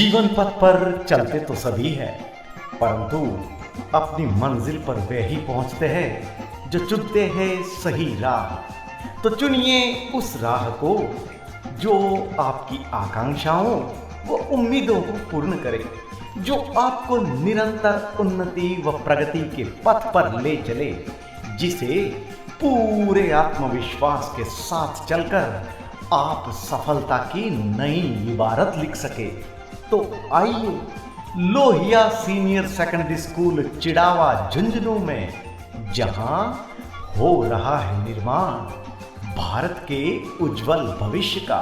जीवन पथ पर चलते तो सभी है, परंतु अपनी मंजिल पर वे ही पहुंचते हैं जो चुनते हैं सही राह। तो चुनिए उस राह को जो आपकी आकांक्षाओं व उम्मीदों को पूर्ण करे, जो आपको निरंतर उन्नति व प्रगति के पथ पर ले चले, जिसे पूरे आत्मविश्वास के साथ चलकर आप सफलता की नई इबारत लिख सके। तो आइए Lohia senior secondary school Chirawa Jhunjhunu में, जहां हो रहा है निर्माण भारत के उज्जवल भविष्य का।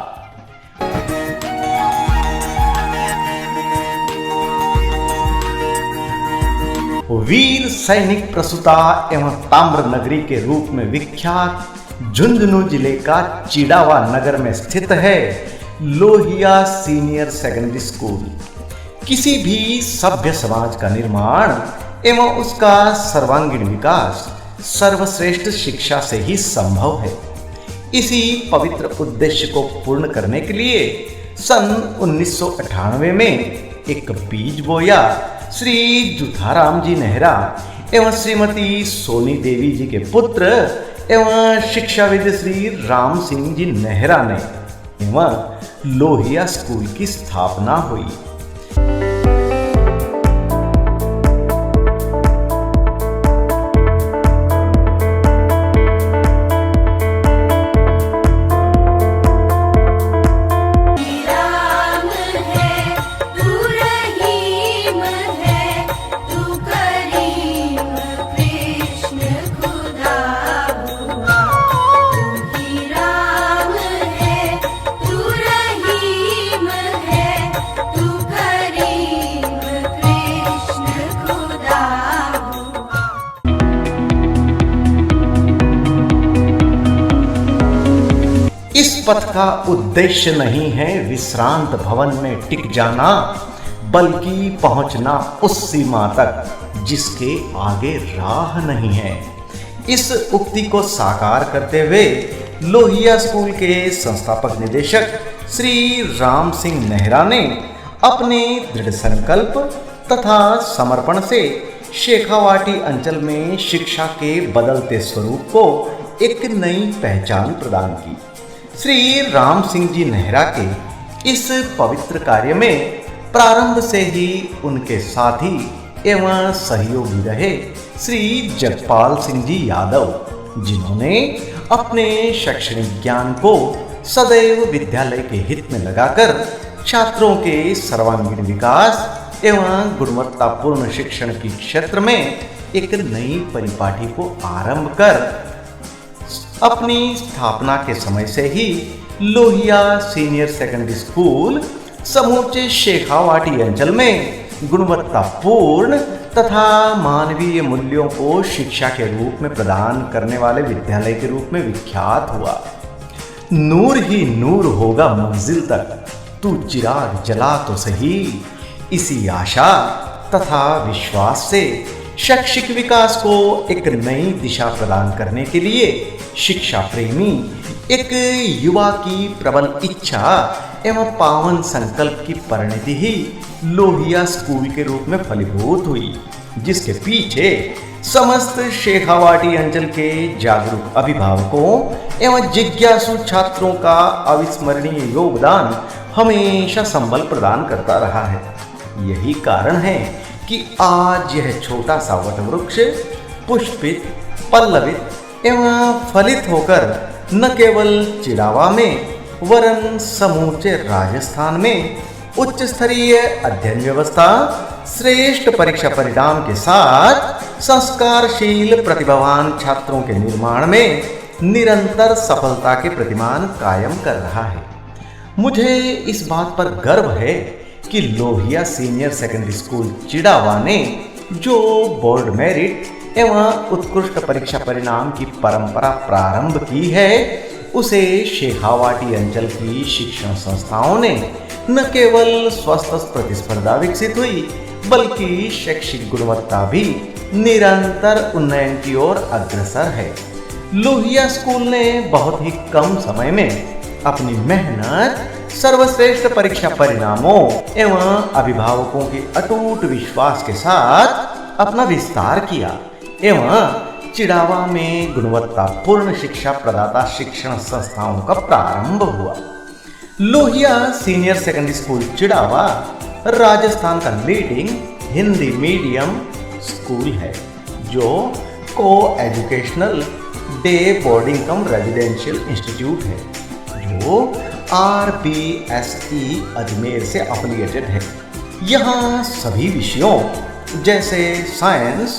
वीर सैनिक प्रसूता एवं ताम्र नगरी के रूप में विख्यात झुंझुनू जिले का चिड़ावा नगर में स्थित है लोहिया सीनियर सेकेंडरी स्कूल। किसी भी सभ्य समाज का निर्माण एवं उसका सर्वांगीण विकास सर्वश्रेष्ठ शिक्षा से ही संभव है। इसी पवित्र उद्देश्य को पूर्ण करने के लिए सन 1998 में एक बीज बोया श्री जुथाराम जी नेहरा एवं श्रीमती सोनी देवी जी के पुत्र एवं शिक्षाविद श्री राम सिंह जी नेहरा ने एवं लोहिया स्कूल की स्थापना हुई। इस पथ का उद्देश्य नहीं है विश्रांत भवन में टिक जाना, बल्कि पहुंचना उस सीमा तक जिसके आगे राह नहीं है। इस उक्ति को साकार करते हुए लोहिया स्कूल के संस्थापक निदेशक श्री राम सिंह नेहरा ने अपने दृढ़ संकल्प तथा समर्पण से शेखावाटी अंचल में शिक्षा के बदलते स्वरूप को एक नई पहचान प्रदान की। श्री राम सिंह जी नेहरा के इस पवित्र कार्य में प्रारंभ से ही उनके साथी एवं सहयोगी रहे श्री जगपाल सिंह जी यादव, जिन्होंने अपने शैक्षणिक ज्ञान को सदैव विद्यालय के हित में लगाकर छात्रों के सर्वांगीण विकास एवं गुणवत्तापूर्ण शिक्षण के क्षेत्र में एक नई परिपाटी को आरंभ कर अपनी स्थापना के समय से ही लोहिया सीनियर सेकेंडरी स्कूल समूचे शेखावाटी अंचल में गुणवत्तापूर्ण तथा मानवीय मूल्यों को शिक्षा के रूप में प्रदान करने वाले विद्यालय के रूप में विख्यात हुआ। नूर ही नूर होगा मंजिल तक, तू चिराग जला तो सही। इसी आशा तथा विश्वास से शैक्षिक विकास को एक नई दिशा प्रदान करने के लिए शिक्षा प्रेमी एक युवा की प्रबल इच्छा एवं पावन संकल्प की परिणति ही लोहिया स्कूल के रूप में फलीभूत हुई, जिसके पीछे समस्त शेखावाटी अंचल के जागरूक अभिभावकों एवं जिज्ञासु छात्रों का अविस्मरणीय योगदान हमेशा संबल प्रदान करता रहा है। यही कारण है कि आज यह छोटा सा वटवृक्ष पुष्पित, पल्लवित एवं फलित होकर न केवल चिड़ावा में वरन समूचे राजस्थान में उच्च स्तरीय अध्ययन व्यवस्था, श्रेष्ठ परीक्षा परिणाम के साथ संस्कारशील प्रतिभावान छात्रों के निर्माण में निरंतर सफलता के प्रतिमान कायम कर रहा है। मुझे इस बात पर गर्व है कि Lohia senior secondary school Chirawa ने जो बोर्ड मेरिट एवं उत्कृष्ट परीक्षा परिणाम की परंपरा प्रारंभ की है, उसे शेखावाटी अंचल की शिक्षण संस्थाओं ने न केवल स्वस्थ प्रतिस्पर्धा विकसित हुई, बल्कि शैक्षिक गुणवत्ता भी निरंतर उन्नयन की ओर अग्रसर है। लोहिया स्कूल ने बहुत ही कम समय में अपनी मेहनत सर्वश्रेष्ठ परीक्षा परिणामों एवं अभिभावकों के अटूट विश्वास के साथ अपना विस्तार किया एवं चिड़ावा में गुणवत्तापूर्ण शिक्षा प्रदाता शिक्षण संस्थाओं का प्रारंभ हुआ। Lohia senior secondary school Chirawa Rajasthan का लीडिंग हिंदी मीडियम स्कूल है जो को एजुकेशनल डे बोर्डिंग कम रेजिडेंशियल इंस्टीट्यूट है जो RBSE अजमेर से एफिलिएटेड है। यहाँ सभी विषयों जैसे साइंस,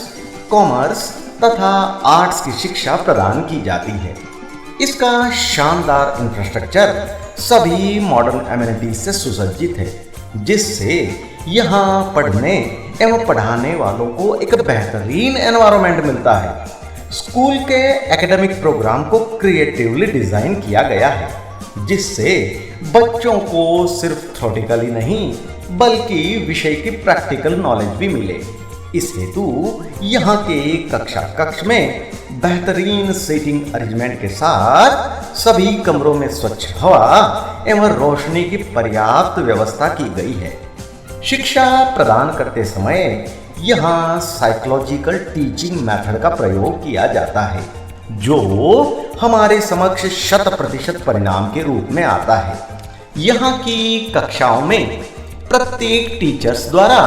कॉमर्स तथा आर्ट्स की शिक्षा प्रदान की जाती है। इसका शानदार इंफ्रास्ट्रक्चर सभी मॉडर्न एमिनिटीज से सुसज्जित है जिससे यहाँ पढ़ने एवं पढ़ाने वालों को एक बेहतरीन एनवायरनमेंट मिलता है। स्कूल के एकेडमिक प्रोग्राम को क्रिएटिवली डिजाइन किया गया है जिससे बच्चों को सिर्फ थ्योरेटिकली नहीं बल्कि विषय की प्रैक्टिकल नॉलेज भी मिले। इस हेतु यहाँ के कक्षा कक्ष में बेहतरीन सीटिंग अरेंजमेंट के साथ सभी कमरों में स्वच्छ हवा एवं रोशनी की पर्याप्त व्यवस्था की गई है। शिक्षा प्रदान करते समय यहाँ साइकोलॉजिकल टीचिंग मेथड का प्रयोग किया जाता है जो हमारे समक्ष 100% परिणाम के रूप में आता है। यहाँ की कक्षाओं में प्रत्येक टीचर्स द्वारा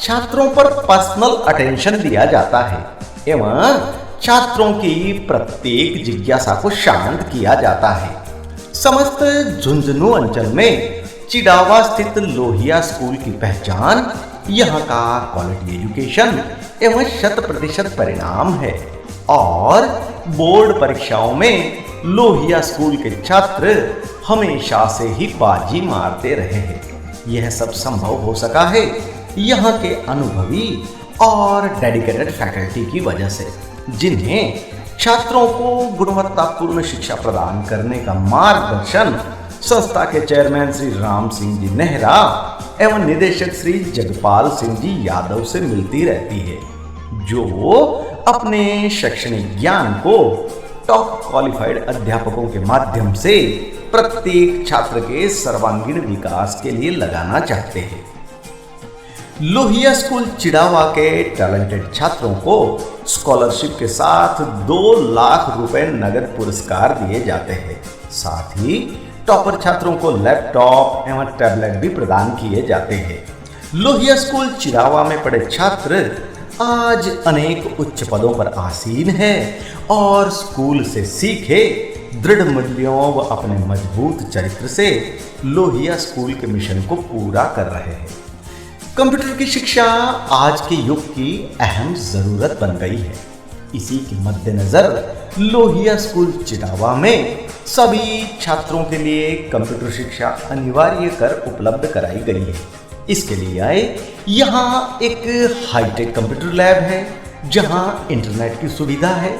छात्रों पर पर्सनल अटेंशन दिया जाता है एवं छात्रों की प्रत्येक जिज्ञासा को शांत किया जाता है। समस्त झुंझुनू अंचल में चिड़ावा स्थित लोहिया स्कूल की पहचान यहाँ का क्वालिटी एजुकेशन एवं 100% परिणाम है और बोर्ड परीक्षाओं में लोहिया स्कूल के छात्र हमेशा से ही बाजी मारते रहे हैं। यह सब संभव हो सका है यहाँ के अनुभवी और डेडिकेटेड फैकल्टी की वजह से जिन्हें छात्रों को गुणवत्तापूर्ण शिक्षा प्रदान करने का मार्गदर्शन संस्था के चेयरमैन श्री राम सिंह जी नेहरा एवं निदेशक श्री जगपाल सिंह जी यादव से मिलती रहती है जो अपने शैक्षणिक ज्ञान को टॉप क्वालिफाइड अध्यापकों के माध्यम से प्रत्येक छात्र के सर्वांगीण विकास के लिए लगाना चाहते हैं। लोहिया स्कूल चिड़ावा के टैलेंटेड छात्रों को स्कॉलरशिप के साथ 2 लाख रुपए नगद पुरस्कार दिए जाते हैं। साथ ही टॉपर छात्रों को लैपटॉप एवं टैबलेट भी प्रदान किए जाते हैं। लोहिया स्कूल चिड़ावा में पढ़े छात्र आज अनेक उच्च पदों पर आसीन है और स्कूल से सीखे दृढ़ मूल्यों व अपने मजबूत चरित्र से लोहिया स्कूल के मिशन को पूरा कर रहे हैं। कंप्यूटर की शिक्षा आज के युग की अहम जरूरत बन गई है। इसी के मद्देनजर लोहिया स्कूल चिड़ावा में सभी छात्रों के लिए कंप्यूटर शिक्षा अनिवार्य कर उपलब्ध कराई गई है। इसके लिए यहाँ एक हाईटेक कंप्यूटर लैब है जहाँ इंटरनेट की सुविधा है।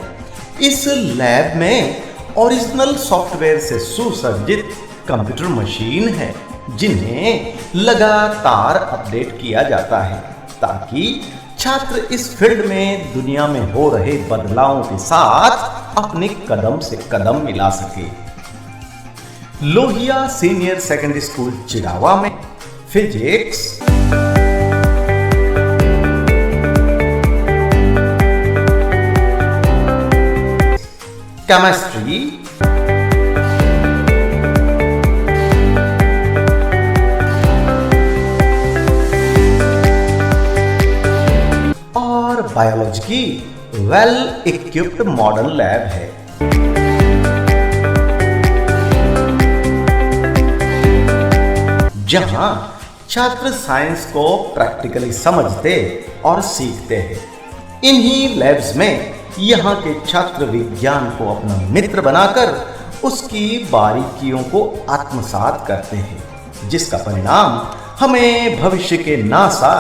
इस लैब में ओरिजिनल सॉफ्टवेयर से सुसज्जित कंप्यूटर मशीन है जिन्हें लगातार अपडेट किया जाता है ताकि छात्र इस फील्ड में दुनिया में हो रहे बदलावों के साथ अपने कदम से कदम मिला सके। Lohia senior secondary school Chirawa में फिजिक्स, केमिस्ट्री, और बायोलॉजी की वेल इक्विप्ड मॉडल लैब है। जहां छात्र साइंस को प्रैक्टिकली समझते और सीखते हैं। इन्हीं लैब्स में यहाँ के छात्र विज्ञान को अपना मित्र बनाकर उसकी बारीकियों को आत्मसात करते हैं जिसका परिणाम हमें भविष्य के नासा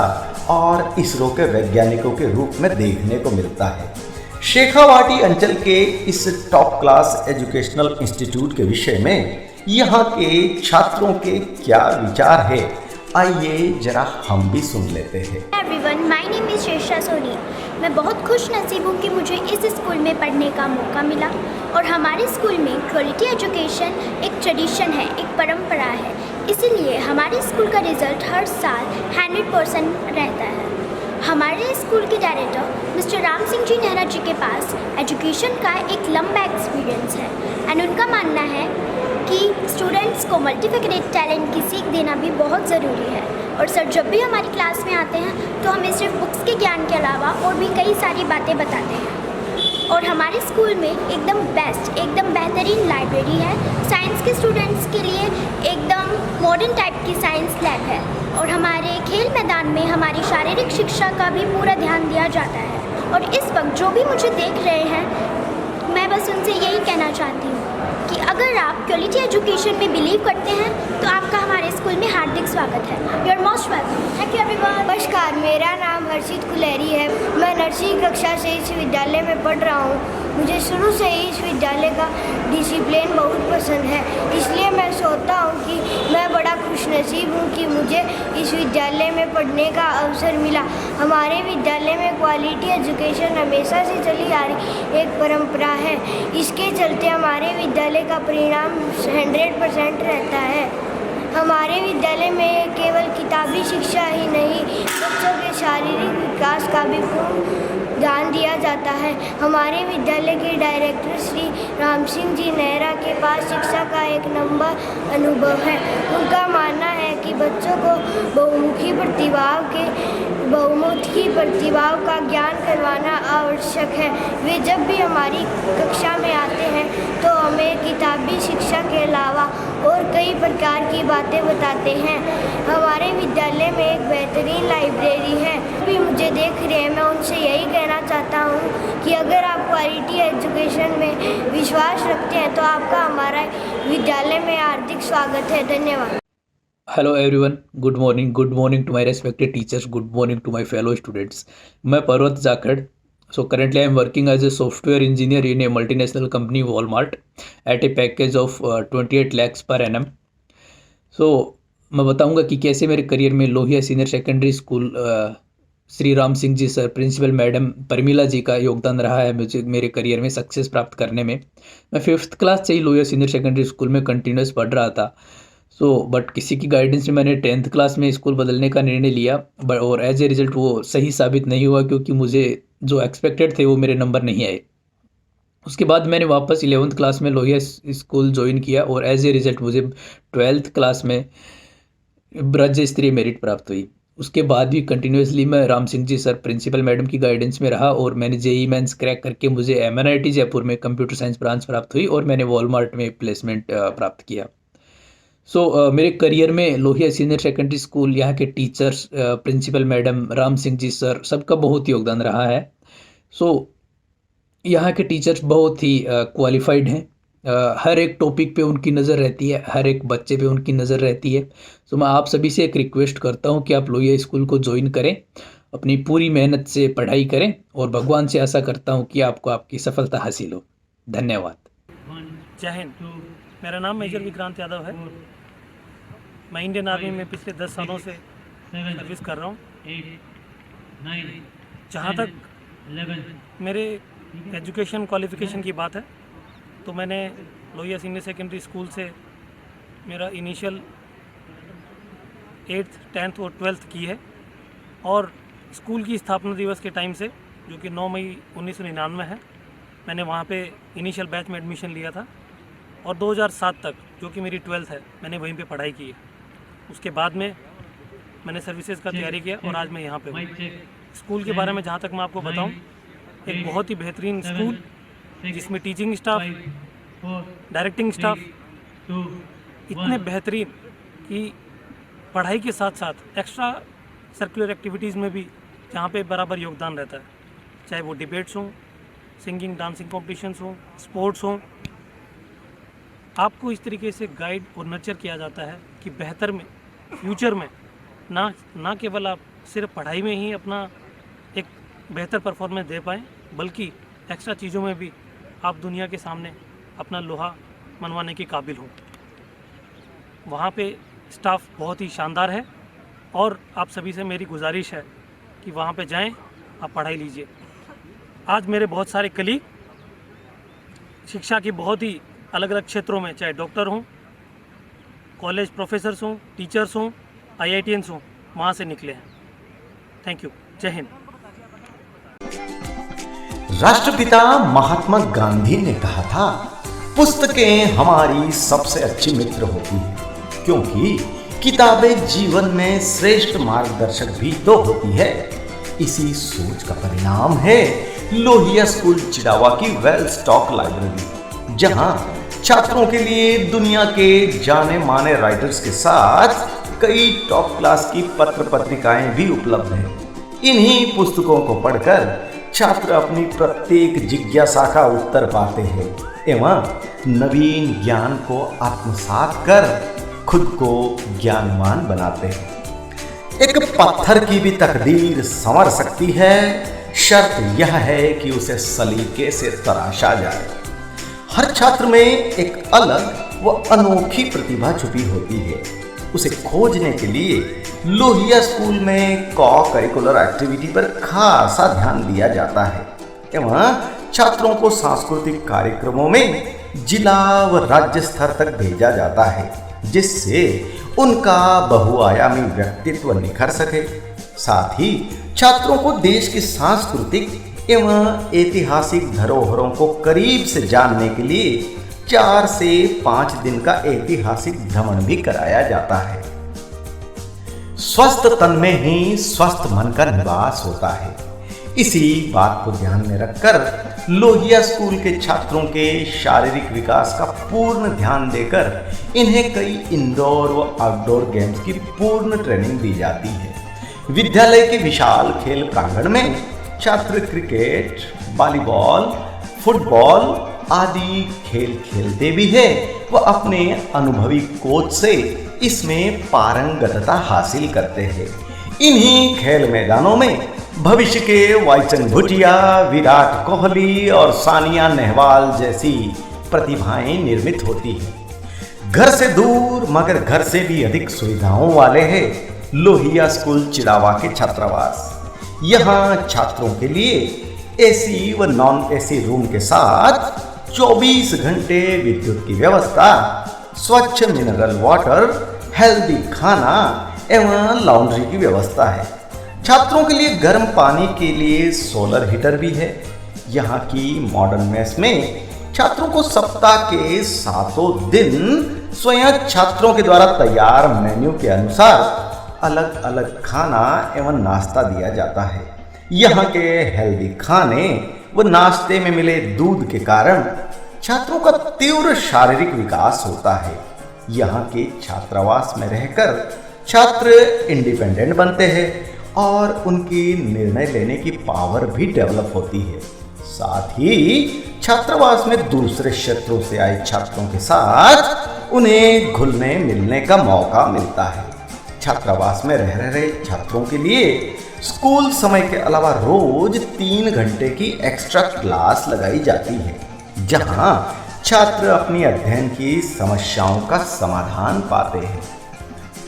और इसरो के वैज्ञानिकों के रूप में देखने को मिलता है। शेखावाटी अंचल के इस टॉप क्लास एजुकेशनल इंस्टीट्यूट के विषय में यहाँ के छात्रों के क्या विचार है, आइए जरा हम भी सुन लेते हैं। एवरीवन, माय नेम इज शेषा सोनी। मैं बहुत खुश नसीब हूँ कि मुझे इस स्कूल में पढ़ने का मौका मिला और हमारे स्कूल में क्वालिटी एजुकेशन एक ट्रेडिशन है, एक परंपरा है। इसीलिए हमारे स्कूल का रिज़ल्ट हर साल 100% रहता है। हमारे स्कूल के डायरेक्टर मिस्टर राम सिंह जी नेहरा जी के पास एजुकेशन का एक लंबा एक्सपीरियंस है एंड उनका मानना है कि स्टूडेंट्स को मल्टीफैकेटेड टैलेंट की सीख देना भी बहुत ज़रूरी है। और सर जब भी हमारी क्लास में आते हैं तो हमें सिर्फ बुक्स के ज्ञान के अलावा और भी कई सारी बातें बताते हैं। और हमारे स्कूल में एकदम बेस्ट, एकदम बेहतरीन लाइब्रेरी है। साइंस के स्टूडेंट्स के लिए एकदम मॉडर्न टाइप की साइंस लैब है। और हमारे खेल मैदान में हमारी शारीरिक शिक्षा का भी पूरा ध्यान दिया जाता है। और इस वक्त जो भी मुझे देख रहे हैं, मैं बस उनसे यही कहना चाहती हूँ कि अगर आप क्वालिटी एजुकेशन में बिलीव करते हैं तो आपका हमारे स्कूल में हार्दिक स्वागत है। You are most welcome. Thank you everyone. नमस्कार, मेरा नाम हर्षित कुलेरी है। मैं नर्सरी कक्षा से इस विद्यालय में पढ़ रहा हूँ। मुझे शुरू से ही इस विद्यालय का डिसिप्लिन बहुत पसंद है, इसलिए मैं सोचता हूँ कि मैं बड़ा खुशनसीब हूँ कि मुझे इस विद्यालय में पढ़ने का अवसर मिला। हमारे विद्यालय में क्वालिटी एजुकेशन हमेशा से चली आ रही एक परंपरा है। इसके चलते हमारे विद्यालय का परिणाम 100% रहता है। हमारे विद्यालय में केवल किताबी शिक्षा ही नहीं, बच्चों के शारीरिक विकास का भी पूर्ण ध्यान दिया जाता है। हमारे विद्यालय के डायरेक्टर श्री राम सिंह जी नेहरा के पास शिक्षा का एक लंबा अनुभव है। उनका मानना है कि बच्चों को बहुमुखी प्रतिभाओं का ज्ञान करवाना आवश्यक है। वे जब भी हमारी कक्षा में आते हैं तो हमें किताबी शिक्षा के अलावा और कई प्रकार की बातें बताते हैं। हमारे विद्यालय में एक बेहतरीन लाइब्रेरी है। भी मुझे देख रहे हैं, मैं उनसे यही कहना चाहता हूँ कि अगर आप क्वालिटी एजुकेशन में विश्वास रखते हैं तो आपका हमारा विद्यालय में हार्दिक स्वागत है। धन्यवाद। Hello everyone, good morning to my respected teachers, good morning to my fellow students. मैं Parvat Jakhar. So currently I am working as a software engineer in a multinational company Walmart at a package of 28 lakhs per annum. So मैं बताऊंगा कि कैसे मेरे career में Lohia senior secondary school Shri Ram Singh ji sir, principal madam Parmila ji का योगदान रहा है मुझे मेरे करियर में सक्सेस प्राप्त करने में। मैं 5th क्लास से ही लोहिया सीनियर सेकेंडरी स्कूल में कंटिन्यूस पढ़ रहा था। बट किसी की गाइडेंस में मैंने 10th क्लास में स्कूल बदलने का निर्णय लिया, और एज ए रिज़ल्ट वो सही साबित नहीं हुआ, क्योंकि मुझे जो एक्सपेक्टेड थे वो मेरे नंबर नहीं आए। उसके बाद मैंने वापस 11th क्लास में लोहिया स्कूल ज्वाइन किया और एज ए रिज़ल्ट मुझे 12th क्लास में राज्य स्तरीय मेरिट प्राप्त हुई। उसके बाद भी कंटिन्यूसली मैं Ram Singh ji sir principal madam की गाइडेंस में रहा और मैंने जेई मेंस क्रैक करके मुझे MNIT जयपुर में कंप्यूटर साइंस ब्रांच प्राप्त हुई और मैंने वॉलमार्ट में प्लेसमेंट प्राप्त किया। मेरे करियर में लोहिया सीनियर सेकेंडरी स्कूल, यहाँ के teachers, principal madam, Ram Singh ji sir, सबका बहुत योगदान रहा है। यहाँ के टीचर्स बहुत ही क्वालिफाइड हैं। हर एक टॉपिक पे उनकी नज़र रहती है, हर एक बच्चे पे उनकी नज़र रहती है। मैं आप सभी से एक रिक्वेस्ट करता हूँ कि आप लोहिया स्कूल को ज्वाइन करें, अपनी पूरी मेहनत से पढ़ाई करें और भगवान से आशा करता हूँ कि आपको आपकी सफलता हासिल हो। धन्यवाद। जय हिंद। मेरा नाम मेजर विक्रांत यादव है। मैं इंडियन आर्मी में पिछले 10 सालों से सर्विस कर रहा हूँ। जहाँ तक मेरे एजुकेशन क्वालिफ़िकेशन की बात है तो मैंने लोहिया सीनियर सेकेंडरी स्कूल से मेरा इनिशियल 8th, 10th और 12th की है। और स्कूल की स्थापना दिवस के टाइम से, जो कि 9 मई 1999 है, मैंने वहाँ पे इनिशियल बैच में एडमिशन लिया था और 2007 तक, जो कि मेरी 12th है, मैंने वहीं पे पढ़ाई की है। उसके बाद में मैंने सर्विसेज का तैयारी किया और आज मैं यहाँ पे हूँ। स्कूल के बारे में जहाँ तक मैं आपको बताऊँ, एक बहुत ही बेहतरीन स्कूल जिसमें टीचिंग स्टाफ, डायरेक्टिंग स्टाफ इतने बेहतरीन कि पढ़ाई के साथ साथ एक्स्ट्रा सर्कुलर एक्टिविटीज़ में भी जहाँ पे बराबर योगदान रहता है, चाहे वो डिबेट्स हों, सिंगिंग डांसिंग कॉम्पिटिशन्स हों, स्पोर्ट्स हों। आपको इस तरीके से गाइड और नर्चर किया जाता है कि बेहतर में, फ्यूचर में ना केवल आप सिर्फ पढ़ाई में ही अपना एक बेहतर परफॉर्मेंस दे पाएँ, बल्कि एक्स्ट्रा चीज़ों में भी आप दुनिया के सामने अपना लोहा मनवाने के काबिल हो। वहाँ पे स्टाफ बहुत ही शानदार है और आप सभी से मेरी गुजारिश है कि वहाँ पे जाएं, आप पढ़ाई लीजिए। आज मेरे बहुत सारे कलीग शिक्षा की बहुत ही अलग अलग क्षेत्रों में, चाहे डॉक्टर हों, कॉलेज प्रोफेसर्स हों, टीचर्स हों, IITians हों, वहाँ से निकले हैं। Thank you. जय हिंद। राष्ट्रपिता महात्मा गांधी ने कहा था, पुस्तकें हमारी सबसे अच्छी मित्र होती है, क्योंकि किताबें जीवन में श्रेष्ठ मार्गदर्शक भी तो होती है। इसी सोच का परिणाम है लोहिया स्कूल चिड़ावा की वेल स्टॉक लाइब्रेरी, जहां छात्रों के लिए दुनिया के जाने माने राइटर्स के साथ कई टॉप क्लास की पत्र पत्रिकाएं भी उपलब्ध हैं। इन्हीं पुस्तकों को पढ़कर छात्र अपनी प्रत्येक जिज्ञासा का उत्तर पाते हैं एवं नवीन ज्ञान को आत्मसात कर खुद को ज्ञानवान बनाते हैं। एक पत्थर की भी तकदीर संवर सकती है, शर्त यह है कि उसे सलीके से तराशा जाए। हर छात्र में एक अलग व अनोखी प्रतिभा छुपी होती है। उसे खोजने के लिए लोहिया स्कूल में को करिकुलर एक्टिविटी पर खासा ध्यान दिया जाता है एवं छात्रों को सांस्कृतिक कार्यक्रमों में जिला व राज्य स्तर तक भेजा जाता है, जिससे उनका बहुआयामी व्यक्तित्व निखर सके। साथ ही छात्रों को देश की सांस्कृतिक एवं ऐतिहासिक धरोहरों को करीब से जानने के लिए 4 से 5 दिन का ऐतिहासिक भ्रमण भी कराया जाता है। स्वस्थ तन में ही स्वस्थ मन का निवास होता है। इसी बात को ध्यान में रखकर लोहिया स्कूल के छात्रों के शारीरिक विकास का पूर्ण ध्यान देकर इन्हें कई इंडोर व आउटडोर गेम्स की पूर्ण ट्रेनिंग दी जाती है। विद्यालय के विशाल खेल प्रांगण में छात्र क्रिकेट, वॉलीबॉल, फुटबॉल आदि खेल खेलते भी है व अपने अनुभवी कोच से इसमें पारंगतता हासिल करते हैं। इन्हीं खेल मैदानों में भविष्य के वाईचंद भूटिया, विराट कोहली और सानिया नेहवाल जैसी प्रतिभाएं निर्मित होती हैं। घर से दूर मगर घर से भी अधिक सुविधाओं वाले हैं लोहिया स्कूल चिड़ावा के छात्रावास। यहाँ छात्रों के लिए AC व नॉन AC रूम के साथ 24 घंटे विद्युत की व्यवस्था, स्वच्छ मिनरल वाटर, हेल्दी खाना एवं लॉन्ड्री की व्यवस्था है। छात्रों के लिए गर्म पानी के लिए सोलर हीटर भी है। यहाँ की मॉडर्न मेस में छात्रों को सप्ताह के 7 दिन स्वयं छात्रों के द्वारा तैयार मेन्यू के अनुसार अलग अलग खाना एवं नाश्ता दिया जाता है। यहाँ के हेल्दी खाने व नाश्ते में मिले दूध के कारण छात्रों का तीव्र शारीरिक विकास होता है। यहाँ के छात्रावास में रहकर छात्र इंडिपेंडेंट बनते हैं और उनकी निर्णय लेने की पावर भी डेवलप होती है। साथ ही छात्रावास में दूसरे क्षेत्रों से आए छात्रों के साथ उन्हें घुलने मिलने का मौका मिलता है। छात्रावास में रह रहे छात्रों के लिए स्कूल समय के अलावा रोज 3 घंटे की एक्स्ट्रा क्लास लगाई जाती है, जहां छात्र अपनी अध्ययन की समस्याओं का समाधान पाते हैं।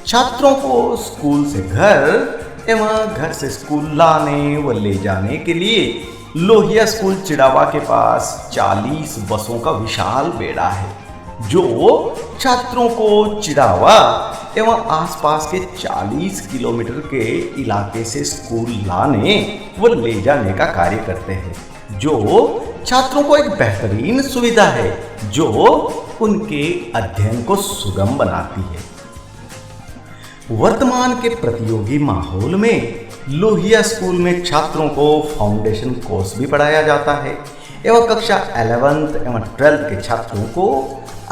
छात्रों को स्कूल से घर एवं घर से स्कूल लाने व ले जाने के लिए लोहिया स्कूल चिड़ावा के पास 40 बसों का विशाल बेड़ा है, जो छात्रों को चिड़ावा एवं आसपास के 40 किलोमीटर के इलाके से स्कूल लाने व ले जाने का कार्य करते हैं, जो छात्रों को एक बेहतरीन सुविधा है जो उनके अध्ययन को सुगम बनाती है। वर्तमान के प्रतियोगी माहौल में लोहिया स्कूल में छात्रों को फाउंडेशन कोर्स भी पढ़ाया जाता है एवं कक्षा 11th एवं 12th के छात्रों को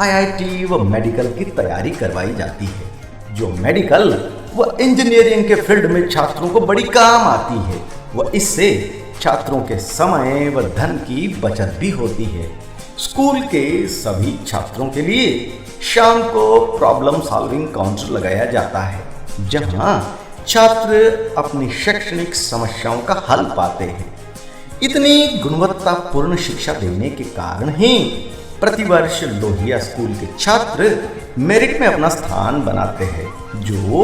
IIT व मेडिकल की तैयारी करवाई जाती है, जो मेडिकल व इंजीनियरिंग के फील्ड में छात्रों को बड़ी काम आती है व इससे छात्रों के समय व धन की बचत भी होती है। स्कूल के सभी छात्रों के लिए शाम को प्रॉब्लम सॉल्विंग काउंटर लगाया जाता है, जहां छात्र अपनी शैक्षणिक समस्याओं का हल पाते हैं। इतनी गुणवत्तापूर्ण शिक्षा देने के कारण ही प्रतिवर्ष लोहिया स्कूल के छात्र मेरिट में अपना स्थान बनाते हैं, जो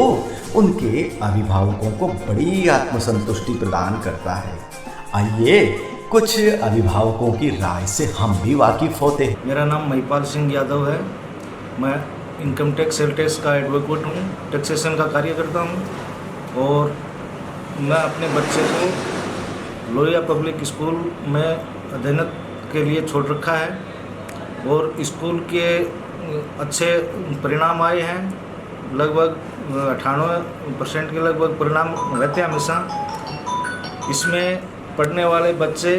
उनके अभिभावकों को बड़ी आत्मसंतुष्टि प्रदान करता है। आइए कुछ अभिभावकों की राय से हम भी वाकिफ होते हैं। मेरा नाम महिपाल सिंह यादव है। मैं इनकम टैक्स सेल टैक्स का एडवोकेट हूँ, टैक्सेशन का कार्य करता हूँ और मैं अपने बच्चे को लोहिया पब्लिक स्कूल में अध्ययन के लिए छोड़ रखा है और स्कूल के अच्छे परिणाम आए हैं। लगभग 98% के लगभग परिणाम रहते हैं हमेशा। इसमें पढ़ने वाले बच्चे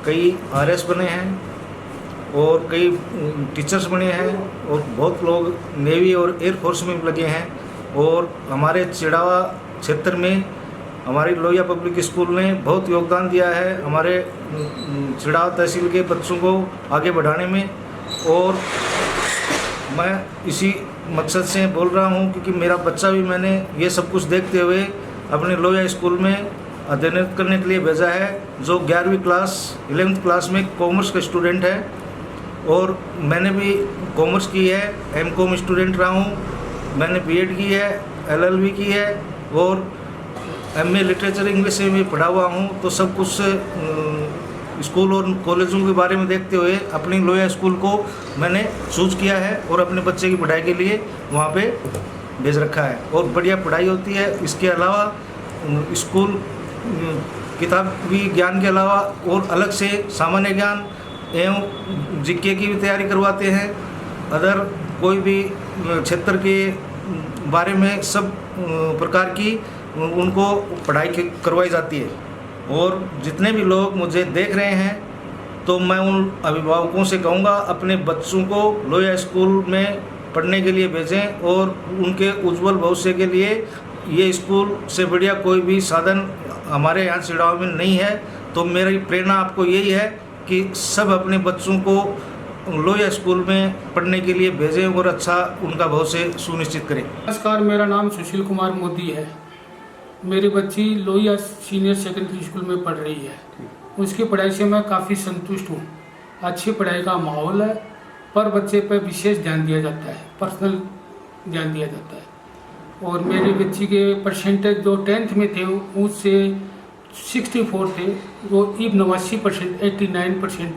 कई RS बने हैं और कई टीचर्स बने हैं और बहुत लोग नेवी और एयरफोर्स में भी लगे हैं। और हमारे चिड़ावा क्षेत्र में हमारी लोहिया पब्लिक स्कूल ने बहुत योगदान दिया है हमारे चिड़ावा तहसील के बच्चों को आगे बढ़ाने में। और मैं इसी मकसद से बोल रहा हूँ क्योंकि मेरा बच्चा भी मैंने ये सब कुछ देखते हुए अपने लोहिया स्कूल में अध्ययन करने के लिए भेजा है, जो 11वीं क्लास 11th क्लास में कॉमर्स का स्टूडेंट है। और मैंने भी कॉमर्स की है, M.Com स्टूडेंट रहा हूँ। मैंने B.Ed की है, LLB की है और MA लिटरेचर इंग्लिश में भी पढ़ा हुआ हूँ। तो सब कुछ स्कूल और कॉलेजों के बारे में देखते हुए अपनी लोहिया स्कूल को मैंने चूज किया है और अपने बच्चे की पढ़ाई के लिए वहाँ पे भेज रखा है और बढ़िया पढ़ाई होती है। इसके अलावा स्कूल किताबी ज्ञान के अलावा और अलग से सामान्य ज्ञान एवं GK की भी तैयारी करवाते हैं। अदर कोई भी क्षेत्र के बारे में सब प्रकार की उनको पढ़ाई करवाई जाती है। और जितने भी लोग मुझे देख रहे हैं तो मैं उन अभिभावकों से कहूँगा अपने बच्चों को लोहिया स्कूल में पढ़ने के लिए भेजें और उनके उज्जवल भविष्य के लिए ये स्कूल से बढ़िया कोई भी साधन हमारे यहाँ चिड़ावा में नहीं है। तो मेरी प्रेरणा आपको यही है कि सब अपने बच्चों को लोहिया स्कूल में पढ़ने के लिए भेजें और अच्छा उनका भविष्य सुनिश्चित करें। नमस्कार, मेरा नाम सुशील कुमार मोदी है। मेरी बच्ची लोहिया सीनियर सेकेंडरी स्कूल में पढ़ रही है। उसकी पढ़ाई से मैं काफ़ी संतुष्ट हूँ। अच्छी पढ़ाई का माहौल है, पर बच्चे पर विशेष ध्यान दिया जाता है, पर्सनल ध्यान दिया जाता है। और मेरी बच्ची के परसेंटेज जो 10th में थे उससे 64 थे, वो अब 89%, 89%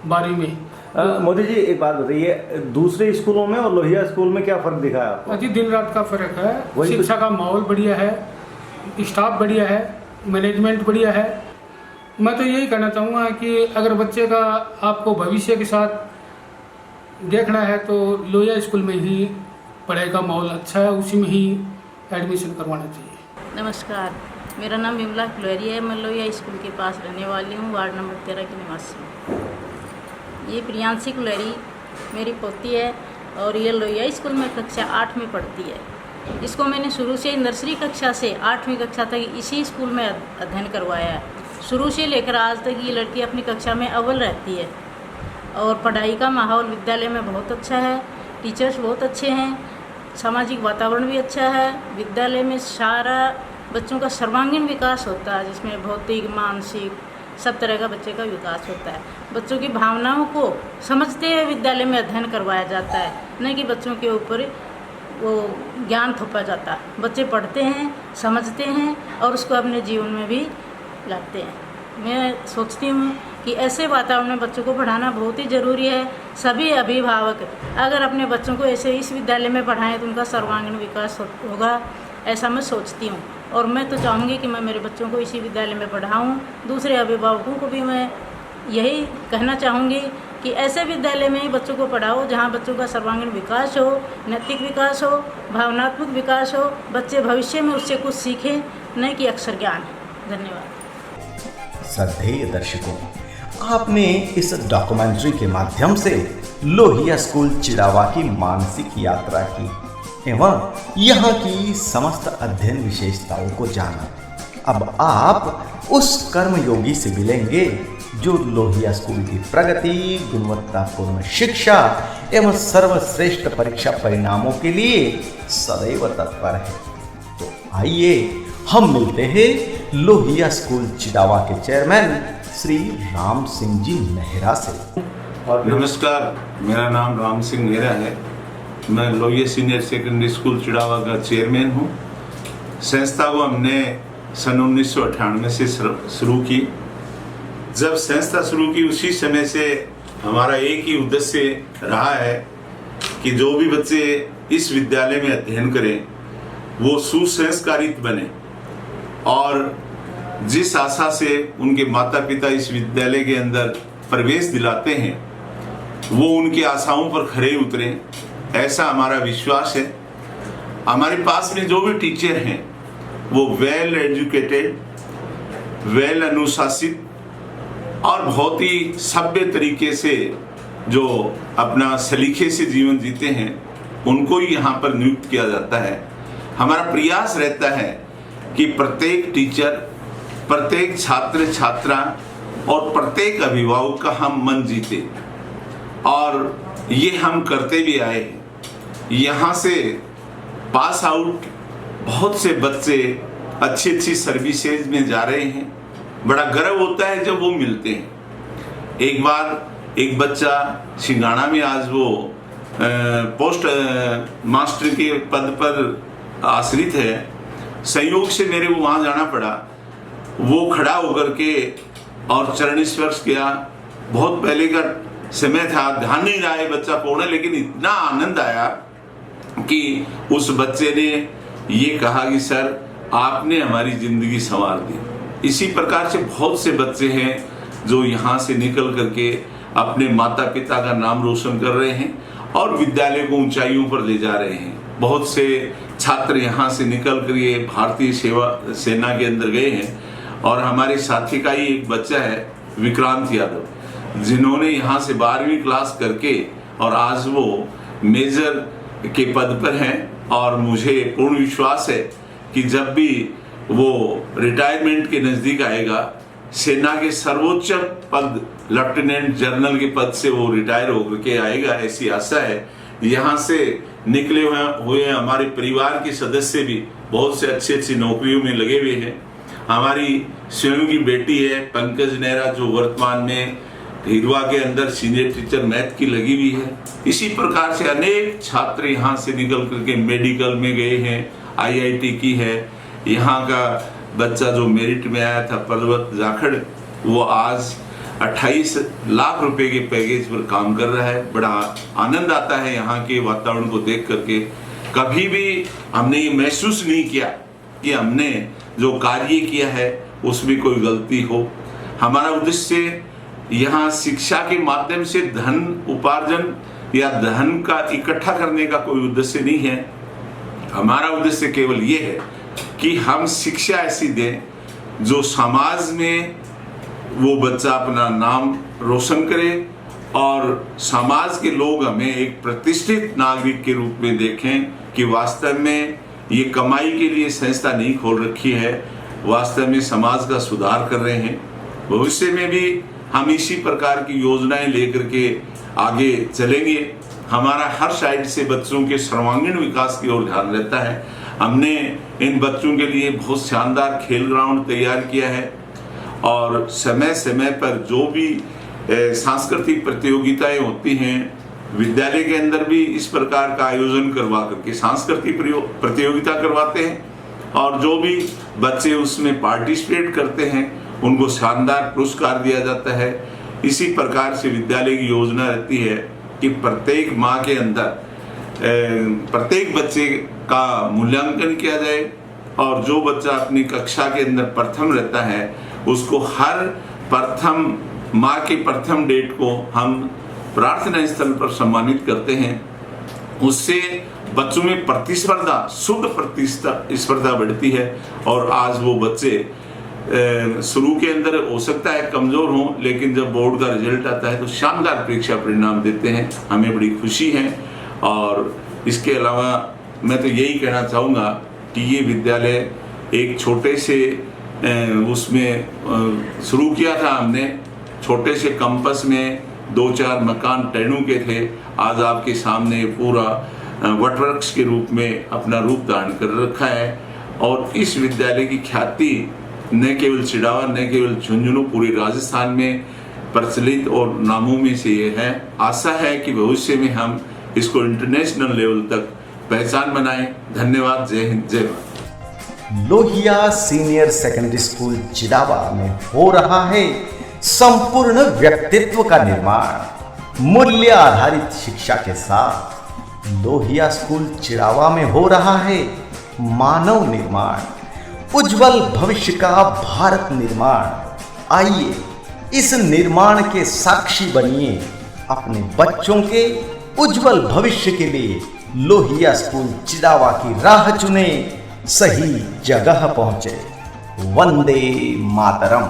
12वीं में। मोदी जी एक बात बताइए, दूसरे स्कूलों में और लोहिया स्कूल में क्या फ़र्क दिखा आपको? अजी दिन रात का फ़र्क है। शिक्षा का माहौल बढ़िया है, स्टाफ बढ़िया है, मैनेजमेंट बढ़िया है। मैं तो यही कहना चाहूँगा कि अगर बच्चे का आपको भविष्य के साथ देखना है तो लोहिया स्कूल में ही पढ़ाई का माहौल अच्छा है, उसी में ही एडमिशन करवाना चाहिए। नमस्कार, मेरा नाम विमला कुलेरी है। मैं लोहिया स्कूल के पास रहने वाली हूँ, वार्ड नंबर 13 की निवासी हूँ। ये प्रियांशी कुलेरी मेरी पोती है और ये लोहिया स्कूल में कक्षा 8 में पढ़ती है। इसको मैंने शुरू से नर्सरी कक्षा से 8वीं कक्षा तक इसी स्कूल में अध्ययन करवाया है। शुरू से लेकर आज तक ये लड़की अपनी कक्षा में अव्वल रहती है और पढ़ाई का माहौल विद्यालय में बहुत अच्छा है, टीचर्स बहुत अच्छे हैं, सामाजिक वातावरण भी अच्छा है। विद्यालय में सारा बच्चों का सर्वांगीण विकास होता है, जिसमें भौतिक, मानसिक सब तरह का बच्चे का विकास होता है। बच्चों की भावनाओं को समझते हुए विद्यालय में अध्ययन करवाया जाता है, न कि बच्चों के ऊपर वो ज्ञान थोपा जाता है। बच्चे पढ़ते हैं, समझते हैं और उसको अपने जीवन में भी लाते हैं। मैं सोचती हूँ कि ऐसे वातावरण में बच्चों को पढ़ाना बहुत ही ज़रूरी है। सभी अभिभावक अगर अपने बच्चों को ऐसे इस विद्यालय में पढ़ाएं तो उनका सर्वांगीण विकास होगा, ऐसा मैं सोचती हूँ। और मैं तो चाहूँगी कि मैं मेरे बच्चों को इसी विद्यालय में पढ़ाऊँ। दूसरे अभिभावकों को भी मैं यही कहना चाहूँगी कि ऐसे विद्यालय में ही बच्चों को पढ़ाओ जहाँ बच्चों का सर्वांगीण विकास हो, नैतिक विकास हो, भावनात्मक विकास हो, बच्चे भविष्य में उससे कुछ सीखें, न कि अक्षर ज्ञान। धन्यवाद। श्रद्धेय दर्शकों, आपने इस डॉक्यूमेंट्री के माध्यम से लोहिया स्कूल चिड़ावा की मानसिक यात्रा की एवं यहाँ की समस्त अध्ययन विशेषताओं को जाना। अब आप उस कर्मयोगी से मिलेंगे जो लोहिया स्कूल की प्रगति, गुणवत्तापूर्ण शिक्षा एवं सर्वश्रेष्ठ परीक्षा परिणामों के लिए सदैव तत्पर है। तो आइए हम मिलते हैं लोहिया स्कूल चिड़ावा के चेयरमैन श्री राम सिंह जी नेहरा से। नमस्कार, मेरा नाम राम सिंह नेहरा है। मैं Lohia senior secondary school Chirawa का चेयरमैन हूँ। संस्था को हमने सन 1998 से शुरू की। जब संस्था शुरू की उसी समय से हमारा एक ही उद्देश्य रहा है कि जो भी बच्चे इस विद्यालय में अध्ययन करें वो सुसंस्कारित बने और जिस आशा से उनके माता पिता इस विद्यालय के अंदर प्रवेश दिलाते हैं वो उनकी आशाओं पर खरे उतरे, ऐसा हमारा विश्वास है। हमारे पास में जो भी टीचर हैं वो वेल एजुकेटेड, वेल अनुशासित और बहुत ही सभ्य तरीके से जो अपना सलीके से जीवन जीते हैं उनको ही यहाँ पर नियुक्त किया जाता है। हमारा प्रयास रहता है कि प्रत्येक टीचर, प्रत्येक छात्र छात्रा और प्रत्येक अभिभावक का हम मन जीते और ये हम करते भी आए हैं। यहाँ से पास आउट बहुत से बच्चे अच्छी अच्छी सर्विसेज में जा रहे हैं। बड़ा गर्व होता है जब वो मिलते हैं। एक बार एक बच्चा सिंगाड़ा में आज वो पोस्ट मास्टर के पद पर आश्रित है, संयोग से मेरे को वहाँ जाना पड़ा। वो खड़ा होकर के और चरण स्पर्श किया। बहुत पहले का समय था, ध्यान नहीं रहा है बच्चा कौन है, लेकिन इतना आनंद आया कि उस बच्चे ने ये कहा कि सर आपने हमारी जिंदगी संवार दी। इसी प्रकार से बहुत से बच्चे हैं जो यहाँ से निकल करके अपने माता पिता का नाम रोशन कर रहे हैं और विद्यालय को ऊंचाइयों पर ले जा रहे हैं। बहुत से छात्र यहाँ से निकल कर ये भारतीय सेना के अंदर गए हैं और हमारे साथी का ही एक बच्चा है विक्रांत यादव, जिन्होंने यहाँ से 12वीं क्लास करके और आज वो मेजर के पद पर हैं और मुझे पूर्ण विश्वास है कि जब भी वो रिटायरमेंट के नज़दीक आएगा, सेना के सर्वोच्च पद लेफ्टिनेंट जनरल के पद से वो रिटायर होकर के आएगा, ऐसी आशा है। यहाँ से निकले हुए हमारे परिवार के सदस्य भी बहुत से अच्छी नौकरियों में लगे हुए हैं। हमारी स्वयं की बेटी है पंकज नेहरा, जो वर्तमान में हिरवा के अंदर सीनियर टीचर मैथ की लगी हुई है। इसी प्रकार से अनेक छात्र यहाँ से निकल करके मेडिकल में गए हैं, IIT की है। यहाँ का बच्चा जो मेरिट में आया था पर्वत जाखड़, वो आज 28 लाख रुपए के पैकेज पर काम कर रहा है। बड़ा आनंद आता है यहाँ के वातावरण को देख करके। कभी भी हमने ये महसूस नहीं किया कि हमने जो कार्य किया है उसमें कोई गलती हो। हमारा उद्देश्य यहाँ शिक्षा के माध्यम से धन उपार्जन या धन का इकट्ठा करने का कोई उद्देश्य नहीं है। हमारा उद्देश्य केवल ये है कि हम शिक्षा ऐसी दें जो समाज में वो बच्चा अपना नाम रोशन करे और समाज के लोग हमें एक प्रतिष्ठित नागरिक के रूप में देखें कि वास्तव में ये कमाई के लिए संस्था नहीं खोल रखी है, वास्तव में समाज का सुधार कर रहे हैं। भविष्य में भी हम इसी प्रकार की योजनाएं लेकर के आगे चलेंगे। हमारा हर साइड से बच्चों के सर्वांगीण विकास की ओर ध्यान रहता है। हमने इन बच्चों के लिए बहुत शानदार खेल ग्राउंड तैयार किया है और समय समय पर जो भी सांस्कृतिक प्रतियोगिताएं होती हैं, विद्यालय के अंदर भी इस प्रकार का आयोजन करवा करके सांस्कृतिक प्रतियोगिता करवाते हैं और जो भी बच्चे उसमें पार्टिसिपेट करते हैं उनको शानदार पुरस्कार दिया जाता है। इसी प्रकार से विद्यालय की योजना रहती है कि प्रत्येक माह के अंदर प्रत्येक बच्चे का मूल्यांकन किया जाए और जो बच्चा अपनी कक्षा के अंदर प्रथम रहता है उसको हर प्रथम माह के प्रथम डेट को हम प्रार्थना स्थल पर सम्मानित करते हैं। उससे बच्चों में प्रतिस्पर्धा, शुद्ध प्रतिस्पर्धा बढ़ती है और आज वो बच्चे शुरू के अंदर हो सकता है कमजोर हों, लेकिन जब बोर्ड का रिजल्ट आता है तो शानदार परीक्षा परिणाम देते हैं। हमें बड़ी खुशी है। और इसके अलावा मैं तो यही कहना चाहूँगा कि ये विद्यालय एक छोटे से उसमें शुरू किया था हमने, छोटे से कैंपस में 2-4 मकान टेनू के थे। आज आपके सामने पूरा वटवृक्ष के रूप में अपना रूप धारण कर रखा है और इस विद्यालय की ख्याति न केवल चिड़ावा, न केवल झुंझुनू, पूरे राजस्थान में प्रचलित और नामों में से ये है। आशा है कि भविष्य में हम इसको इंटरनेशनल लेवल तक पहचान बनाएं। धन्यवाद। जय हिंद, जय Bharat. Lohia senior secondary school Chirawa में हो रहा है संपूर्ण व्यक्तित्व का निर्माण मूल्य आधारित शिक्षा के साथ। लोहिया स्कूल चिड़ावा में हो रहा है मानव निर्माण, उज्जवल भविष्य का भारत निर्माण। आइए इस निर्माण के साक्षी बनिए, अपने बच्चों के उज्जवल भविष्य के लिए लोहिया स्कूल चिड़ावा की राह चुने, सही जगह पहुंचे। वंदे मातरम।